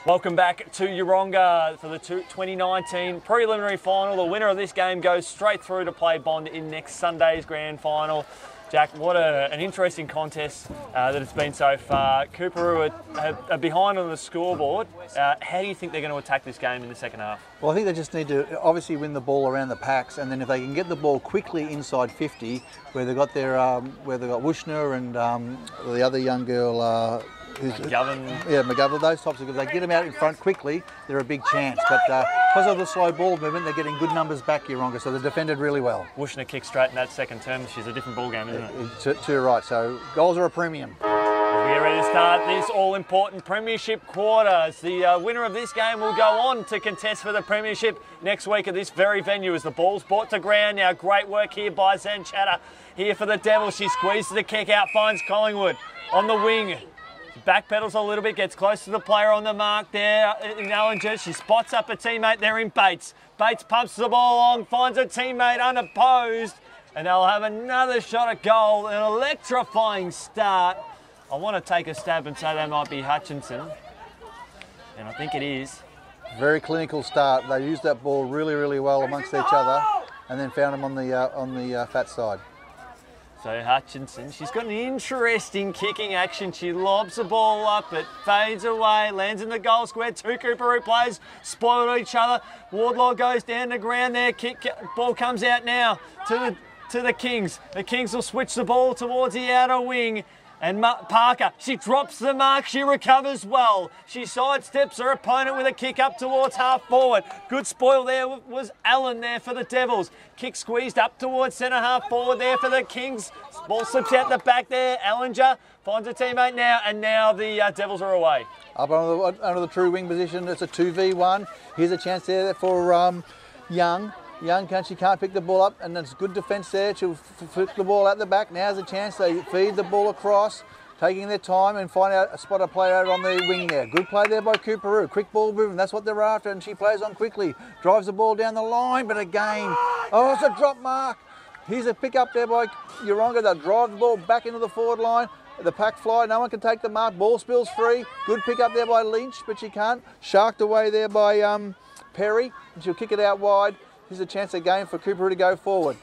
Welcome back to Yeronga for the 2019 preliminary final. The winner of this game goes straight through to play Bond in next Sunday's grand final. Jack, what an interesting contest that it's been so far. Coorparoo are behind on the scoreboard. How do you think they're going to attack this game in the second half? Well, I think they just need to obviously win the ball around the packs, and then if they can get the ball quickly inside 50, where they've got their where they've got Wushner and the other young girl. McGovern, those types of guys. They get them out in front quickly, they're a big chance. But because of the slow ball movement, they're getting good numbers back, Yeronga, so they're defended really well. Wushner kicked straight in that second term. She's a different ball game, isn't it? To right, so goals are a premium. We're ready to start this all-important premiership quarters. The winner of this game will go on to contest for the premiership next week at this very venue as the ball's brought to ground now. Great work here by Zanchetta. Here for the Devils. She squeezes the kick out, finds Collingwood on the wing. Backpedals a little bit, gets close to the player on the mark there in Ellinger. She spots up a teammate there in Bates. Bates pumps the ball along, finds a teammate unopposed, and they'll have another shot at goal. An electrifying start. I want to take a stab and say that might be Hutchinson, and I think it is. Very clinical start. They used that ball really, really well amongst each other, and then found him on the fat side. So Hutchinson, she's got an interesting kicking action. She lobs the ball up, it fades away, lands in the goal square. Two Coorparoo players spoil each other. Wardlaw goes down the ground there. Ball comes out now to the Kings. The Kings will switch the ball towards the outer wing. And Parker, she drops the mark, she recovers well. She sidesteps her opponent with a kick up towards half forward. Good spoil there was Allen there for the Devils. Kick squeezed up towards centre half forward there for the Kings. Ball slips out the back there. Ellinger finds a teammate now, and now the Devils are away. Up under the true wing position, it's a 2v1. Here's a chance there for Young. She can't pick the ball up, and it's good defence there. She'll flick the ball out the back. Now's a chance. They feed the ball across, taking their time and find out a spot a player out on the wing there. Good play there by Coorparoo. Quick ball movement, that's what they're after, and she plays on quickly. Drives the ball down the line, but again, oh, it's a drop mark. Here's a pick up there by Yeronga. They'll drive the ball back into the forward line. The pack fly, no one can take the mark. Ball spills free. Good pick up there by Lynch, but she can't. Sharked away there by Perry, and she'll kick it out wide. Here's a chance again for Coorparoo to go forward.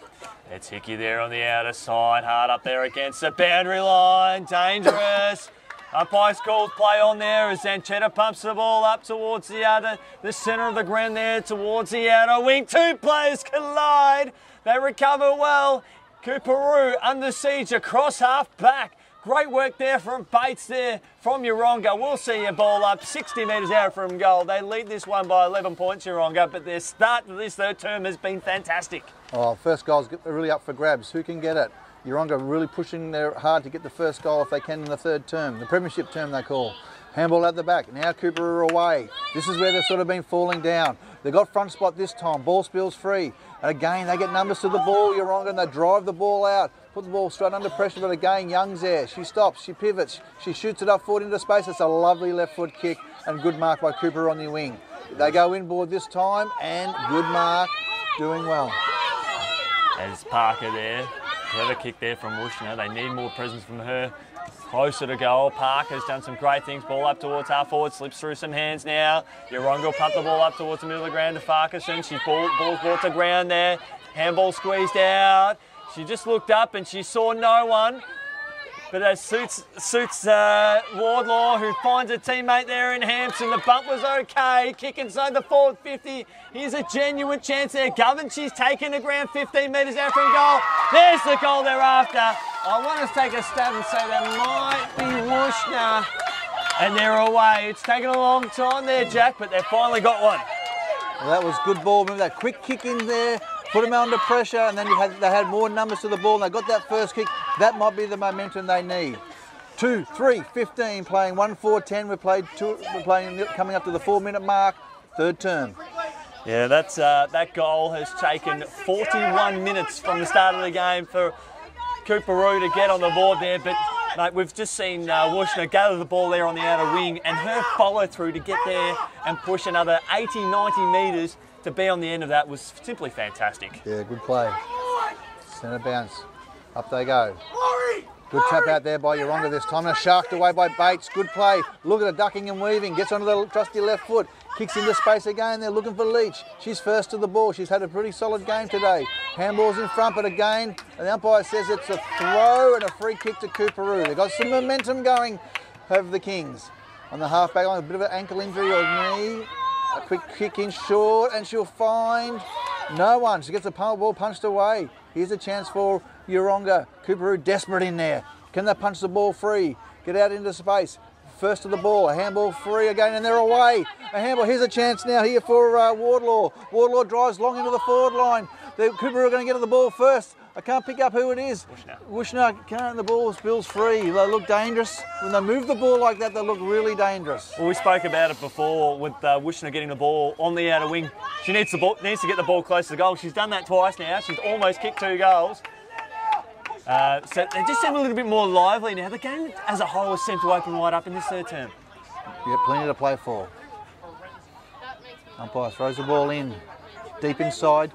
It's Hickey there on the outer side, hard up there against the boundary line, dangerous. Umpire calls play on there as Zanchetta pumps the ball up towards the centre of the ground there, towards the outer wing. Two players collide, they recover well. Coorparoo under siege across half back. Great work there from Bates there from Yeronga. We'll see a ball up 60 metres out from goal. They lead this one by 11 points, Yeronga, but their start to this third term has been fantastic. Oh, first goal's really up for grabs. Who can get it? Yeronga really pushing there hard to get the first goal if they can in the third term, the premiership term they call. Handball at the back. Now Coorparoo away. This is where they've sort of been falling down. They got front spot this time. Ball spills free. And again, they get numbers to the ball, Yeronga, and they drive the ball out. Put the ball straight under pressure, but again, Young's there. She stops, she pivots, she shoots it up forward into space. It's a lovely left foot kick and good mark by Coorparoo on the wing. They go inboard this time and good mark, doing well. There's Parker there. Clever kick there from Wushner. They need more presence from her. Closer to goal. Parker's done some great things. Ball up towards half forward, slips through some hands now. Yeronga will pump the ball up towards the middle of the ground to Farquharson. Ball's brought to ground there. Handball squeezed out. She just looked up and she saw no one. But it suits Wardlaw, who finds a teammate there in Hampson. The bump was okay. Kick inside the forward 50. Here's a genuine chance there. Govan, she's taken the ground 15 metres out from goal. There's the goal they're after. I want to take a stab and say that might be Wushner. And they're away. It's taken a long time there, Jack, but they've finally got one. Well, that was good ball. Remember that quick kick in there, put them under pressure, and then they had more numbers to the ball, and they got that first kick. That might be the momentum they need. 2, 3, 15, playing 1, 4, 10. We're playing coming up to the 4-minute mark, third term. Yeah, that goal has taken 41 minutes from the start of the game for Coorparoo to get on the board there, but mate, we've just seen Wushner gather the ball there on the outer wing, and her follow through to get there and push another 80, 90 metres to be on the end of that was simply fantastic. Yeah, good play. Centre bounce. Up they go. Good tap out there by Yeronga this time. And a sharked away by Bates. Good play. Look at her ducking and weaving. Gets onto the trusty left foot. Kicks into space again. They're looking for Leach. She's first to the ball. She's had a pretty solid game today. Handball's in front, but again, the umpire says it's a throw and a free kick to Cooperoo. They've got some momentum going over the Kings. On the half-back line, a bit of an ankle injury or knee. A quick kick in short, and she'll find no one. She gets the ball punched away. Here's a chance for Yeronga. Cooperoo desperate in there. Can they punch the ball free? Get out into space. First to the ball. A handball free again, and they're away. A handball. Here's a chance now here for Wardlaw. Wardlaw drives long into the forward line. The Cooperoo are going to get to the ball first. I can't pick up who it is. Wushner can't. The ball spills free. They look dangerous. When they move the ball like that, they look really dangerous. Well, we spoke about it before with Wushner getting the ball on the outer wing. She needs to get the ball close to the goal. She's done that twice now. She's almost kicked 2 goals. So they just seem a little bit more lively now. The game as a whole seemed to open wide up in this third term. Yeah, plenty to play for. Umpire throws the ball in. Deep inside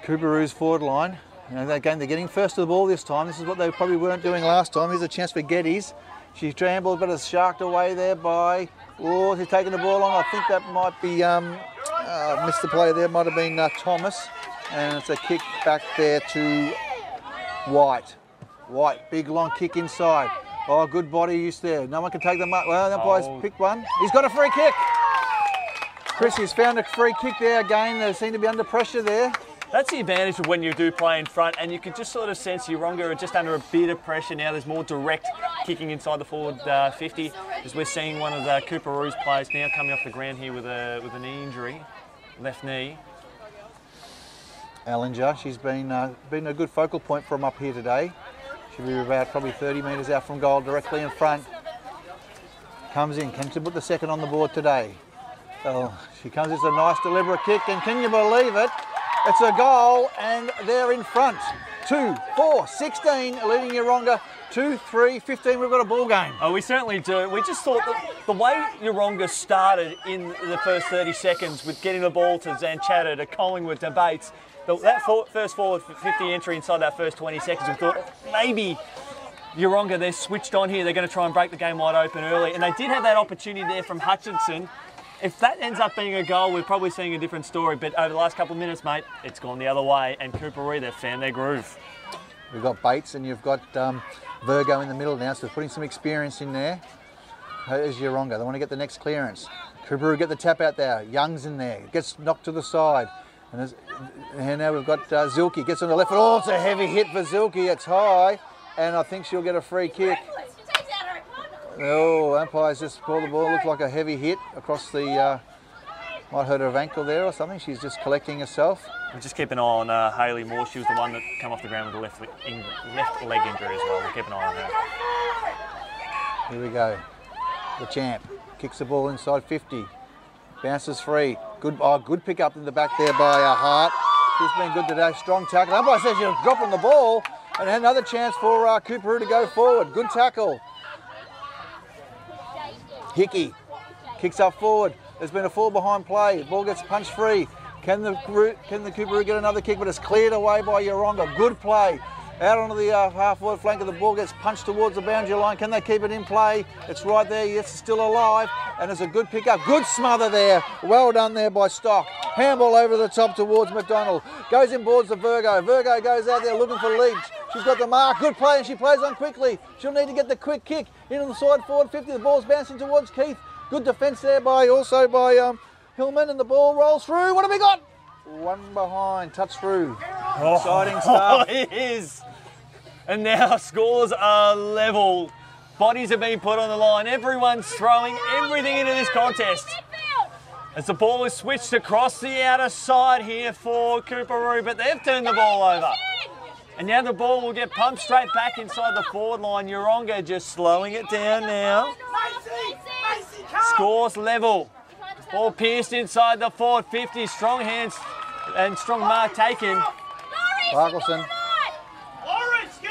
Cooperoo's forward line. Again, they're getting first to the ball this time. This is what they probably weren't doing last time. Here's a chance for Geddes. She's trampled, but it's sharked away there by... Oh, he's taking the ball on. I think that might be... missed the play there. Might have been Thomas. And it's a kick back there to White. White, big long kick inside. Oh, good body use there. No one can take them up. Well, that boy's picked one. He's got a free kick. Chris has found a free kick there again. They seem to be under pressure there. That's the advantage of when you do play in front, and you can just sort of sense Yeronga are just under a bit of pressure now. There's more direct kicking inside the forward 50, as we're seeing one of the Cooperoo's players now coming off the ground here with a knee injury, left knee. Ellinger, she's been a good focal point for them up here today. She'll be about probably 30 metres out from goal, directly in front. Comes in, can she put the second on the board today? Oh, she comes, it's a nice deliberate kick, and can you believe it? It's a goal, and they're in front. 2, 4, 16, leading Yeronga. 2, 3, 15, we've got a ball game. Oh, we certainly do. We just thought that the way Yeronga started in the first 30 seconds with getting the ball to Zanchata, to Collingwood, to Bates, that first forward 50 entry inside that first 20 seconds, we thought maybe Yeronga, they're switched on here. They're going to try and break the game wide open early. And they did have that opportunity there from Hutchinson. If that ends up being a goal, we're probably seeing a different story. But over the last couple of minutes, mate, it's gone the other way. And Cooperoo, they've found their groove. We've got Bates and you've got Virgo in the middle now, so putting some experience in there. There's Yeronga. They want to get the next clearance. Cooperoo get the tap out there. Young's in there. Gets knocked to the side. And now we've got Zilke. Gets on the left foot. Oh, it's a heavy hit for Zilke. It's high. And I think she'll get a free kick. Oh, umpire's just called the ball. Looked like a heavy hit across the... might hurt her ankle there or something. She's just collecting herself. We'll just keep an eye on Hayley Moore. She was the one that came off the ground with a left leg injury as well. We'll keep an eye on her. Here we go. The champ kicks the ball inside 50. Bounces free. Good pick up in the back there by Hart. She's been good today. Strong tackle. Umpire says she's dropping the ball. And another chance for Cooperoo to go forward. Good tackle. Hickey kicks up forward. There's been a fall behind play. The ball gets punched free. Can the Cooperoo get another kick? But it's cleared away by Yeronga. Good play. Out onto the half-forward flank of the ball, gets punched towards the boundary line. Can they keep it in play? It's right there. Yes, it's still alive. And it's a good pick-up. Good smother there. Well done there by Stock. Handball over the top towards McDonald. Goes in boards to Virgo. Virgo goes out there looking for Leach. She's got the mark. Good play, and she plays on quickly. She'll need to get the quick kick into the side forward 50. The ball's bouncing towards Keith. Good defence there by Hillman, and the ball rolls through. What have we got? One behind. Touch through. Exciting stuff. It is. And now scores are level. Bodies are being put on the line. Everyone's throwing everything into this contest. As the ball is switched across the outer side here for Cooperoo, but they've turned the ball over. And now the ball will get pumped straight back inside the forward line. Yeronga just slowing it down now. Scores level. Ball pierced inside the forward 50. Strong hands and strong mark taken. Parkinson.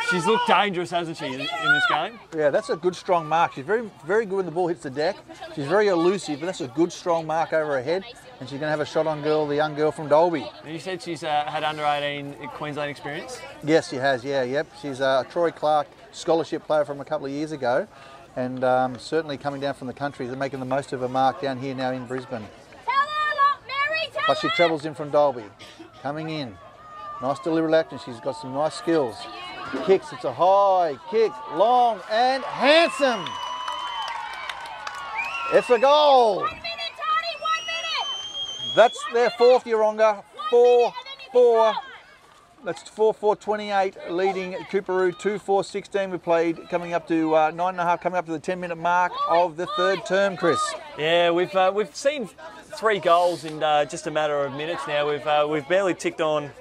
She's looked dangerous, hasn't she, in this game? Yeah, that's a good strong mark. She's very, very good when the ball hits the deck. She's very elusive, but that's a good strong mark over her head. And she's going to have a shot on the young girl from Dalby. And you said she's had under-18 Queensland experience? Yes, she has, yep. She's a Troy Clark scholarship player from a couple of years ago. And certainly coming down from the country, they're making the most of her mark down here now in Brisbane. But she travels in from Dalby. Coming in. Nice deliberate action. She's got some nice skills. Kicks, it's a high kick, long and handsome. It's a goal. 1 minute, Tony, 1 minute. That's their fourth, Yeronga. 4-4. That's 4-4-28, leading Coorparoo 2-4-16. We played coming up to 9.5, coming up to the 10-minute mark of the third term, Chris. Yeah, we've seen 3 goals in just a matter of minutes now. We've barely ticked on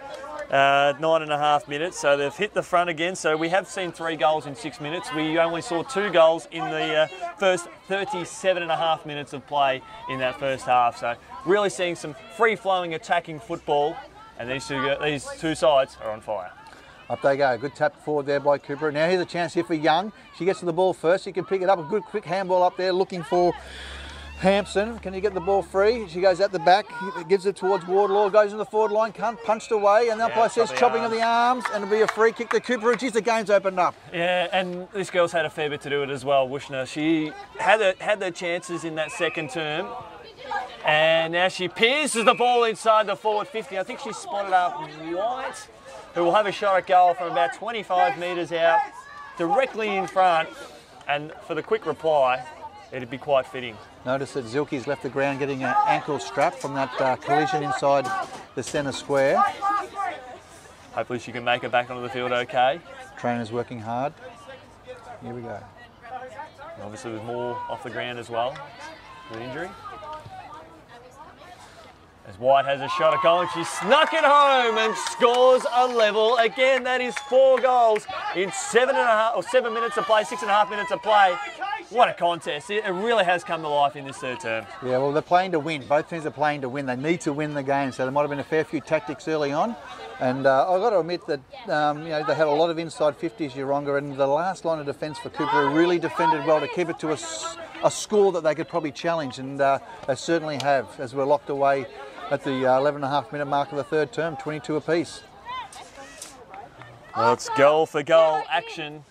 9.5 minutes, so they've hit the front again. So we have seen 3 goals in 6 minutes. We only saw 2 goals in the first 37.5 minutes of play in that first half. So really seeing some free-flowing attacking football, and these two sides are on fire. Up they go. Good tap forward there by Cooper. Now here's a chance here for Young. She gets to the ball first. She can pick it up. A good quick handball up there looking for Hampson. Can you get the ball free? She goes at the back, gives it towards Wardlaw, goes in the forward line, punched away, and the umpire says chopping of the arms, and it'll be a free kick to Cooper. Geez, the game's opened up. Yeah, and this girl's had a fair bit to do it as well, Wushner. She had her chances in that second term, and now she pierces the ball inside the forward 50. I think she's spotted up White, who will have a shot at goal from about 25 metres out, directly in front, and for the quick reply, it'd be quite fitting. Notice that Zilke's left the ground getting an ankle strap from that collision inside the centre square. Hopefully she can make it back onto the field okay. Trainer's working hard. Here we go. And obviously with more off the ground as well, with injury. As White has a shot at goal, and she snuck it home and scores a level. Again, that is 4 goals in 7 minutes of play, 6.5 minutes of play. What a contest. It really has come to life in this third term. Yeah, well, they're playing to win. Both teams are playing to win. They need to win the game, so there might have been a fair few tactics early on. And I've got to admit that they had a lot of inside 50s, Yeronga, and the last line of defence for Cooper really defended well to keep it to a score that they could probably challenge, and they certainly have, as we're locked away at the 11.5 minute mark of the third term, 22 apiece. Well, it's goal for goal action.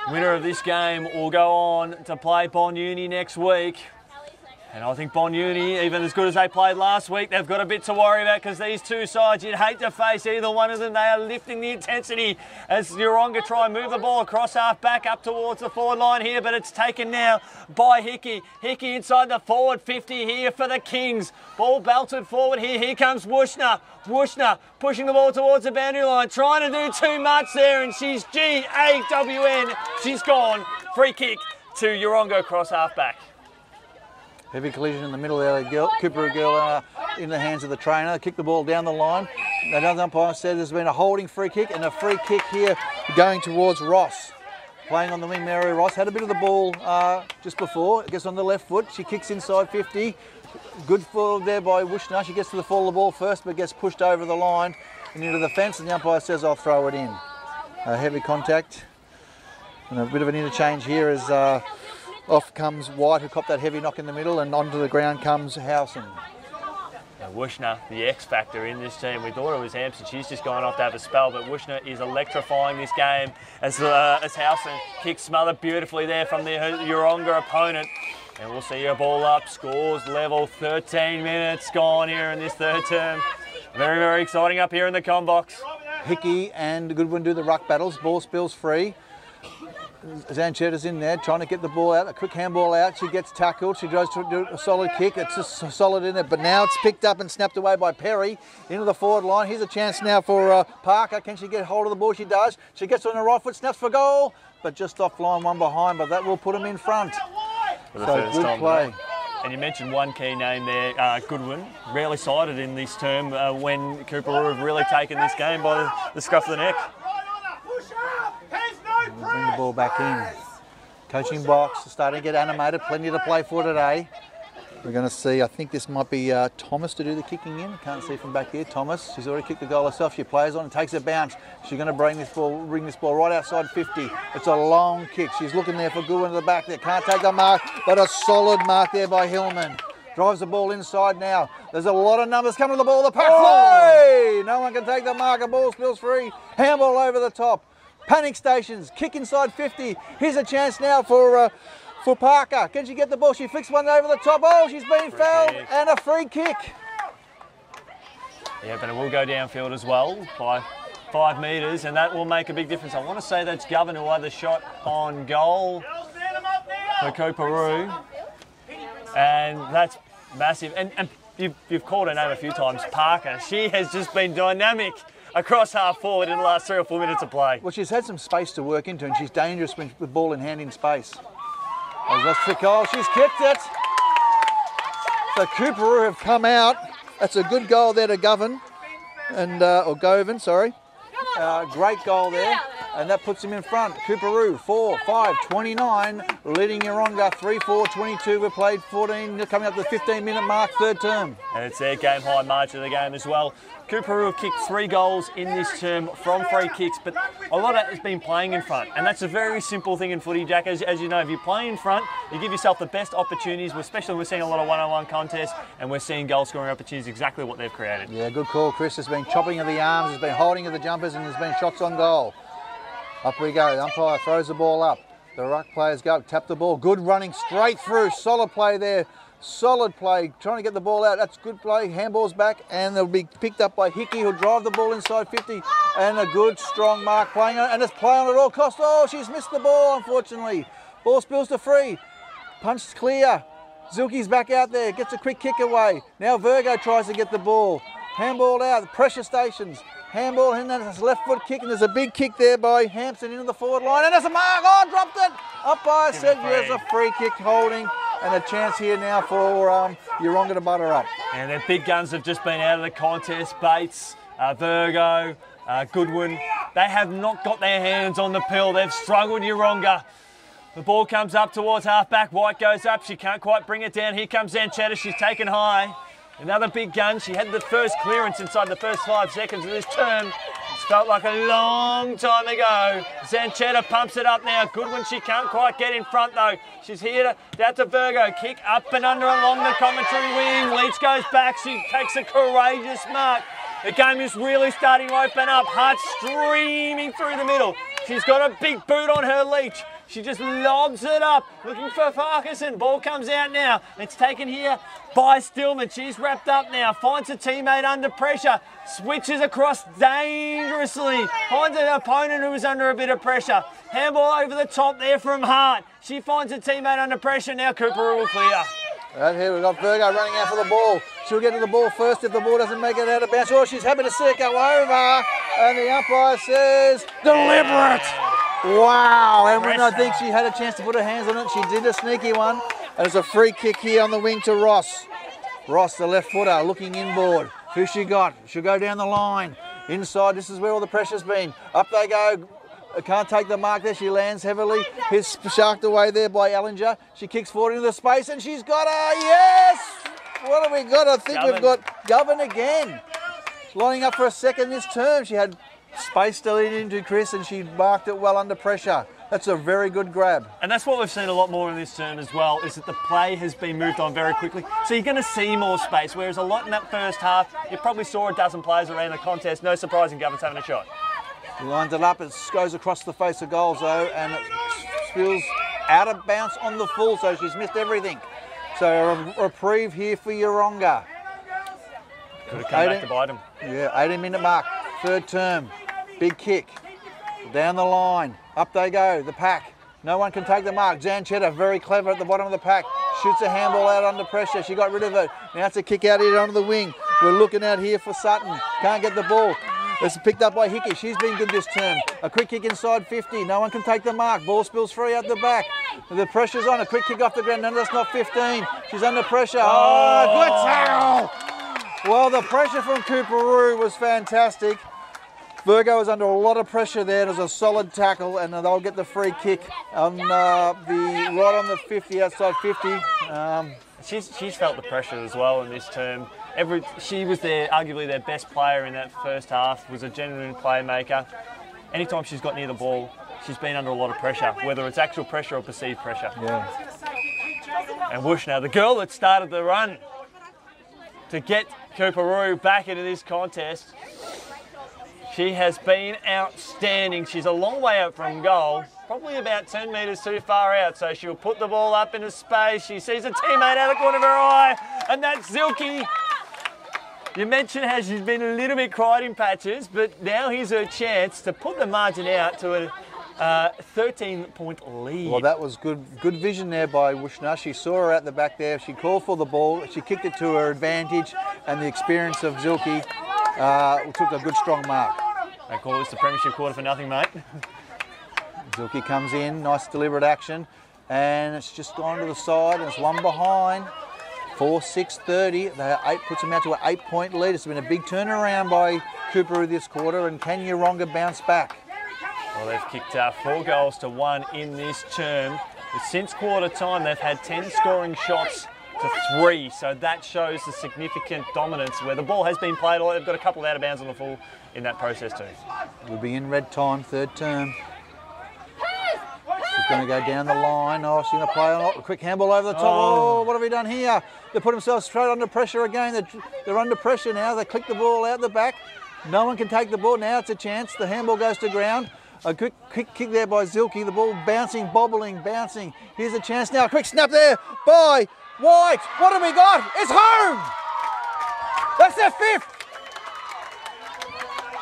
Winner of this game will go on to play Bonyuni next week. And I think Bonyuni, even as good as they played last week, they've got a bit to worry about, because these two sides, you'd hate to face either one of them. They are lifting the intensity as Yeronga try and move the ball across half back up towards the forward line here, but it's taken now by Hickey. Hickey inside the forward 50 here for the Kings. Ball belted forward here. Here comes Wushner. Wushner pushing the ball towards the boundary line, trying to do too much there, and she's G-A-W-N. She's gone. Free kick to Yeronga across half back. Heavy collision in the middle there. Coorparoo girl in the hands of the trainer. They kick the ball down the line. Another umpire said there's been a holding free kick, and a free kick here going towards Ross. Playing on the wing, Mary Ross had a bit of the ball just before. Gets on the left foot. She kicks inside 50. Good forward there by Wushner. She gets to the fall of the ball first, but gets pushed over the line and into the fence, and the umpire says, I'll throw it in. Heavy contact. And a bit of an interchange here as off comes White, who copped that heavy knock in the middle, and onto the ground comes Howson. Wushner, the X factor in this team. We thought it was Hampson. She's just gone off to have a spell, but Wushner is electrifying this game as Howson kicks smothered beautifully there from the Yeronga opponent. And we'll see her ball up, scores level, 13 minutes gone here in this third term. Very, very exciting up here in the comm box. Hickey and Goodwin do the ruck battles. Ball spills free. Zanchetta's in there trying to get the ball out, a quick handball out. She gets tackled. She tries to do a solid kick. It's just solid in it, but now it's picked up and snapped away by Perry into the forward line. Here's a chance now for Parker. Can she get hold of the ball? She does. She gets on the right foot, snaps for goal, but just off line, one behind, but that will put him in front. So good play. And you mentioned one key name there, Goodwin, rarely cited in this term when Coorparoo have really taken this game by the scruff of the neck. Bring the ball back in. Coaching box, starting to get animated, plenty to play for today. We're going to see, I think this might be Thomas to do the kicking in. Can't see from back here. Thomas, she's already kicked the goal herself. She plays on and takes a bounce. She's going to bring this ball right outside 50. It's a long kick. She's looking there for Goodwin at the back there. Can't take the mark, but a solid mark there by Hillman. Drives the ball inside now. There's a lot of numbers coming to the ball. The pack fly! No one can take the mark. The ball spills free. Handball over the top. Panic stations. Kick inside 50. Here's a chance now for Parker. Can she get the ball? She flicks one over the top. Oh, she's been fouled and a free kick. Yeah, but it will go downfield as well by 5 metres, and that will make a big difference. I want to say that's Govan who had the shot on goal for Coorparoo, and that's massive. And you've called her name a few times, Parker. She has just been dynamic across half forward in the last 3 or 4 minutes of play. Well, she's had some space to work into, and she's dangerous with the ball in hand in space. That's the goal. She's kicked it. So Coorparoo have come out. That's a good goal there to Govan, and or Govan, sorry. Great goal there, and that puts him in front. Coorparoo 4-5-29, leading Yeronga 3-4-22. We've played 14, coming up to the 15-minute mark, third term. And it's their game high margin of the game as well. Coorparoo have kicked 3 goals in this term from free kicks, but a lot of it has been playing in front. And that's a very simple thing in footy, Jack. As you know, if you play in front, you give yourself the best opportunities, especially when we're seeing a lot of one-on-one contests and we're seeing goal-scoring opportunities, exactly what they've created. Yeah, good call, Chris. There's been chopping of the arms, there's been holding of the jumpers, and there's been shots on goal. Up we go. The umpire throws the ball up. The ruck players go, tap the ball. Good running straight through. Solid play there. Solid play, trying to get the ball out. That's good play. Handball's back, and they'll be picked up by Hickey, who'll drive the ball inside 50. And a good, strong mark playing on it, and it's play on at all costs. Oh, she's missed the ball, unfortunately. Ball spills to free. Punched clear. Zilke's back out there, gets a quick kick away. Now Virgo tries to get the ball. Handball out, pressure stations. Handball, and then it's a left foot kick, and there's a big kick there by Hampson into the forward line, and there's a mark. Oh, dropped it. Umpire said there's a free kick holding. And a chance here now for Yeronga to butter up. And their big guns have just been out of the contest. Bates, Virgo, Goodwin. They have not got their hands on the pill. They've struggled, Yeronga. The ball comes up towards half-back. White goes up. She can't quite bring it down. Here comes Zanchetta. She's taken high. Another big gun. She had the first clearance inside the first 5 seconds of this term. It's felt like a long time ago. Zanchetta pumps it up now. Goodwin, she can't quite get in front though. She's here down to Virgo. Kick up and under along the commentary wing. Leach goes back. She takes a courageous mark. The game is really starting to open up. Hart streaming through the middle. She's got a big boot on her, Leach. She just lobs it up, looking for Farquharson. Ball comes out now. It's taken here by Stillman. She's wrapped up now. Finds a teammate under pressure. Switches across dangerously. Finds an opponent who is under a bit of pressure. Handball over the top there from Hart. She finds a teammate under pressure. Now Coorparoo will clear. Right here we've got Virgo running out for the ball. She'll get to the ball first if the ball doesn't make it out of bounds. Oh, she's happy to see it go over. And the umpire says, deliberate. Wow, and when I think she had a chance to put her hands on it, she did a sneaky one. And it's a free kick here on the wing to Ross. Ross, the left footer, looking inboard. Who she got? She'll go down the line. Inside, this is where all the pressure's been. Up they go. Can't take the mark there. She lands heavily. He's sharked away there by Ellinger. She kicks forward into the space, and she's got her. Yes! What have we got? I think we've got Govan again. Lining up for a second this term. She had space to lead into Chris, and she marked it well under pressure. That's a very good grab. And that's what we've seen a lot more in this term as well, is that the play has been moved on very quickly. So you're going to see more space, whereas a lot in that first half, you probably saw a dozen players around the contest. No surprise in Govan's having a shot. He lines it up, it goes across the face of goals though, and it spills out of bounce on the full, so she's missed everything. So a reprieve here for Yeronga. Could have come back to bite him. Yeah, 18-minute mark, third term. Big kick, down the line, up they go, the pack. No one can take the mark. Zanchetta, very clever at the bottom of the pack. Shoots a handball out under pressure. She got rid of it. Now it's a kick out here onto the wing. We're looking out here for Sutton. Can't get the ball. It's picked up by Hickey. She's been good this term. A quick kick inside 50. No one can take the mark. Ball spills free out the back. The pressure's on. A quick kick off the ground. No, that's not 15. She's under pressure. Oh, good tackle. Well, the pressure from Coorparoo was fantastic. Virgo is under a lot of pressure there. There's a solid tackle, and they'll get the free kick on right on the 50, outside 50. She's felt the pressure as well in this term. She was arguably their best player in that first half, was a genuine playmaker. Anytime she's got near the ball, she's been under a lot of pressure, whether it's actual pressure or perceived pressure. Yeah. And Wushner, the girl that started the run to get Coorparoo back into this contest, she has been outstanding. She's a long way out from goal, probably about 10 metres too far out, so she'll put the ball up into space. She sees a teammate out of the corner of her eye, and that's Zilke. You mentioned how she's been a little bit quiet in patches, but now here's her chance to put the margin out to a 13-point lead. Well, that was good vision there by Wushner. She saw her at the back there. She called for the ball. She kicked it to her advantage, and the experience of Zilke took a good, strong mark. They call this the premiership quarter for nothing, mate. Zilke comes in, nice deliberate action, and it's just gone to the side, and it's one behind. 4-6-30. Puts them out to an 8-point lead. It's been a big turnaround by Coorparoo this quarter, and can Yeronga bounce back? Well, they've kicked 4 goals to 1 in this term. Since quarter time, they've had 10 scoring shots to 3, so that shows the significant dominance where the ball has been played. They've got a couple of out of bounds on the full in that process too. We'll be in red time, third term. She's going to go down the line. Oh, she's going to play on a quick handball over the top. Oh, what have we done here? They put themselves straight under pressure again. They're under pressure now. They click the ball out the back. No one can take the ball. Now it's a chance. The handball goes to ground. A quick kick there by Zilke. The ball bouncing, bobbling, bouncing. Here's a chance now. A quick snap there by White. What have we got? It's home! That's their 5th.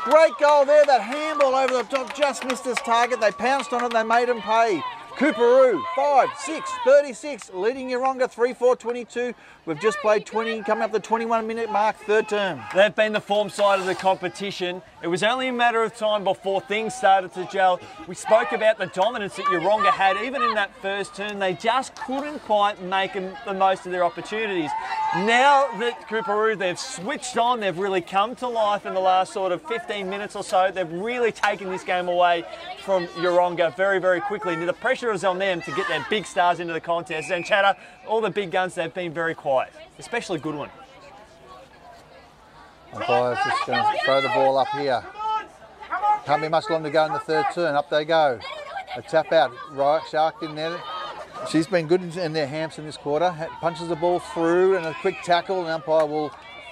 Great goal there. That handball over the top just missed his target. They pounced on it. They made him pay. Coorparoo, 5-6-36, leading Yeronga 3-4-22. We've just played 20, coming up the 21-minute mark, third term. They've been the form side of the competition. It was only a matter of time before things started to gel. We spoke about the dominance that Yeronga had, even in that first term. They just couldn't quite make the most of their opportunities. Now that Coorparoo, they've switched on, they've really come to life in the last sort of 15 minutes or so. They've really taken this game away from Yeronga very, very quickly. Now the pressure is on them to get their big stars into the contest. And Chatter, all the big guns, they've been very quiet, especially Goodwin. Umpire's just going to throw the ball up here. Can't be much longer to go in the third turn. Up they go. A tap out. Right, Shark in there. She's been good in their Hampson this quarter. Punches the ball through and a quick tackle, and umpire will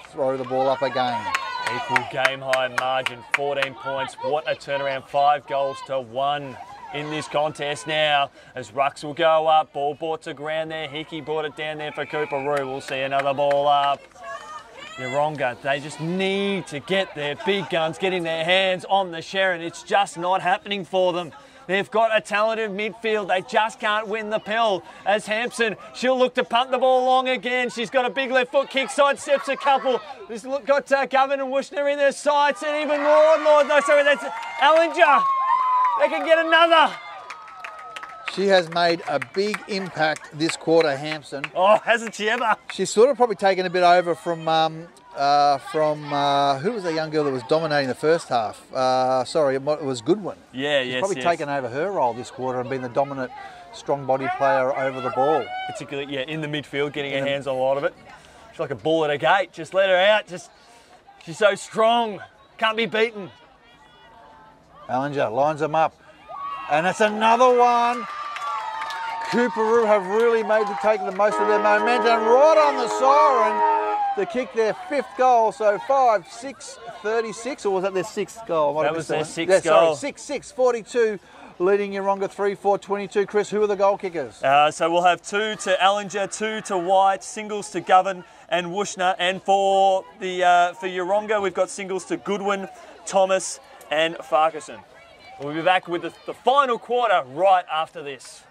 throw the ball up again. Equal game high margin, 14 points. What a turnaround, 5 goals to 1 in this contest now. As Rucks will go up, ball brought to ground there. Hickey brought it down there for Coorparoo. We'll see another ball up. Yeronga, they just need to get their big guns, getting their hands on the Sharon. It's just not happening for them. They've got a talented midfield. They just can't win the pill. As Hampson, she'll look to punt the ball long again. She's got a big left foot kick, sidesteps a couple. This got Govan and Wushner in their sights, and even that's Ellinger. They can get another. She has made a big impact this quarter, Hampson. Oh, hasn't she ever? She's sort of probably taken a bit over from who was the young girl that was dominating the first half? Sorry, it was Goodwin. Yeah, She's probably taken over her role this quarter and been the dominant, strong-bodied player over the ball. Particularly, yeah, in the midfield, getting her hands on a lot of it. She's like a bull at a gate. Just let her out. She's so strong. Can't be beaten. Ellinger lines them up. And that's another one. Coorparoo have really made to take the most of their momentum right on the siren to kick their 5th goal. So 5-6-36, or was that their 6th goal? That was their 6th goal. Sorry, 6-6-42, leading Yeronga 3-4-22. Chris, who are the goal kickers? So we'll have 2 to Ellinger, 2 to White, singles to Govan and Wushner. And for Yeronga, we've got singles to Goodwin, Thomas and Farquharson. We'll be back with the final quarter right after this.